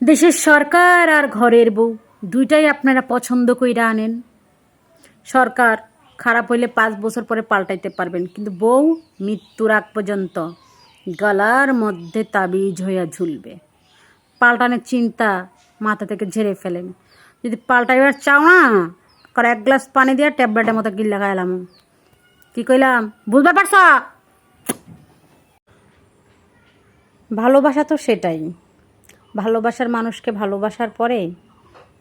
দেশের সরকার আর ঘরের বউ দুইটাই আপনারা পছন্দ কইরা আনেন। সরকার খারাপ হইলে 5 বছর পরে পাল্টাইতে পারবেন, কিন্তু বউ মৃত্যুর আগ পর্যন্ত গলার মধ্যে তাবিজ হইয়া ঝুলবে। পাল্টানোর চিন্তা মাথা থেকে ঝেড়ে ফেলেন। যদি পাল্টাইবার চাও না, করে 1 গ্লাস পানি দিয়া ট্যাবলেটের মতো গিল্লা খাইলাম। কি কইলাম বুঝতে পারছ? ভালোবাসা তো সেটাই। ভালোবাসার মানুষকে ভালোবাসার পরে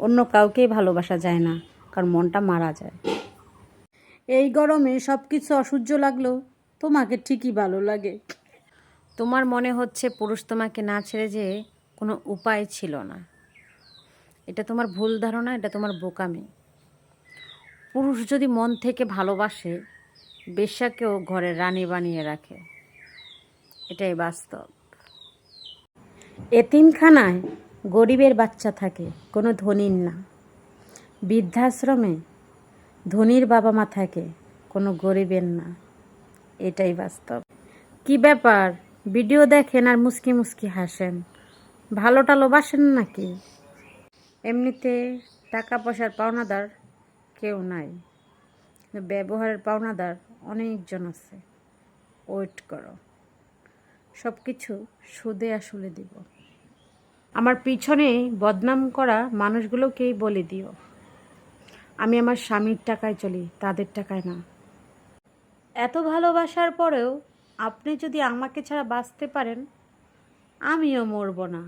অন্য কাউকেই ভালোবাসা যায় না, কারণ মনটা মারা যায়। এই গরমে সব কিছু অসহ্য লাগলেও তোমাকে ঠিকই ভালো লাগে। তোমার মনে হচ্ছে পুরুষ তোমাকে না ছেড়ে যে কোনো উপায় ছিল না। এটা তোমার ভুল ধারণা, এটা তোমার বোকামি। পুরুষ যদি মন থেকে ভালোবাসে, বেশ্যাকেও ঘরের রানী বানিয়ে রাখে। এটাই বাস্তব। এতিমখানায় গরিবের বাচ্চা থাকে, কোনো ধনীর না। বৃদ্ধাশ্রমে ধনীর বাবা মা থাকে, কোনো গরিবের না। এটাই বাস্তব। কি ব্যাপার, ভিডিও দেখেন আর মুস্কি মুস্কি হাসেন? ভালো টালো বাসেন নাকি? এমনিতে টাকা পয়সার পাওনাদার কেউ নাই, ব্যবহারের পাওনাদার অনেকজন আছে। ওয়েট করো, সব কিছু সুদে আসলে দিব। আমার পিছনে বদনাম করা মানুষগুলোকেই বলে দিও, আমি আমার স্বামীর টাকায় চলি, তাদের টাকায় না। এত ভালোবাসার পরেও আপনি যদি আমাকে ছাড়া বাঁচতে পারেন, আমিও মরব না,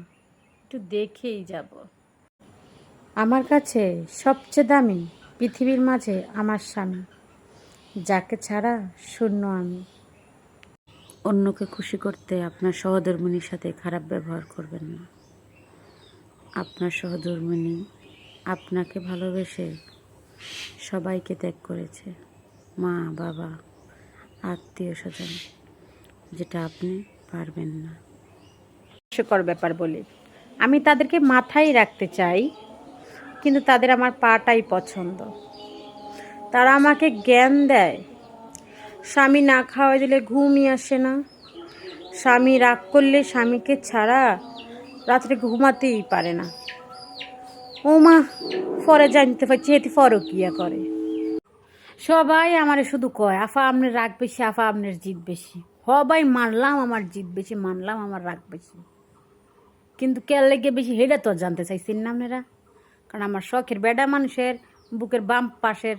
একটু দেখেই যাব। আমার কাছে সবচেয়ে দামি পৃথিবীর মাঝে আমার স্বামী, যাকে ছাড়া শূন্য আমি। অন্যকে খুশি করতে আপনার সহধর্মিণীর সাথে খারাপ ব্যবহার করবেন না। আপনার সহধর্মিণী আপনাকে ভালোবেসে সবাইকে ত্যাগ করেছে, মা বাবা আত্মীয় স্বজন, যেটা আপনি পারবেন না। হাস্যকর ব্যাপার বলে আমি তাদেরকে মাথায় রাখতে চাই, কিন্তু তাদের আমার পাটাই পছন্দ। তারা আমাকে জ্ঞান দেয়, স্বামী না খাওয়াই দিলে ঘুমই আসে না। স্বামী রাগ করলে স্বামীকে ছাড়া রাত্রে ঘুমাতেই পারে না। ও মা, পরে জানতে পারছি এতে ফরকিয়া করে। সবাই আমার শুধু কয়, আফা আপনার রাগ বেশি, আফা আপনার জিদ বেশি। সবাই মানলাম আমার জিদ বেশি, মানলাম আমার রাগ বেশি, কিন্তু কে লেগে বেশি হেটা তো জানতে চাইছেন না আপনারা। কারণ আমার শখের বেডা মানুষের বুকের বাম পাশের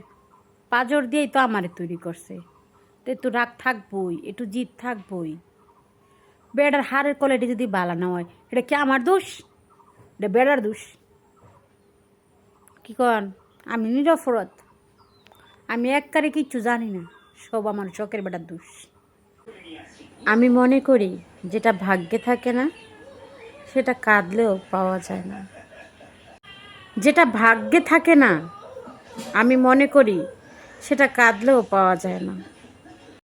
পাঁজর দিয়েই তো আমারে তৈরি করছে। তো একটু রাগ থাকবই, একটু জিদ থাকবই। বেডার হাড়ের কোয়ালিটি যদি বালা না হয়, এটা কি আমার দোষ? এটা বেডার দোষ। কি কন? আমি নিরপরাধ, আমি একবারে কিচ্ছু জানি না, সব আমার শখের বেটার দোষ। আমি মনে করি যেটা ভাগ্যে থাকে না, সেটা কাঁদলেও পাওয়া যায় না। যেটা ভাগ্যে থাকে না, আমি মনে করি সেটা কাঁদলেও পাওয়া যায় না।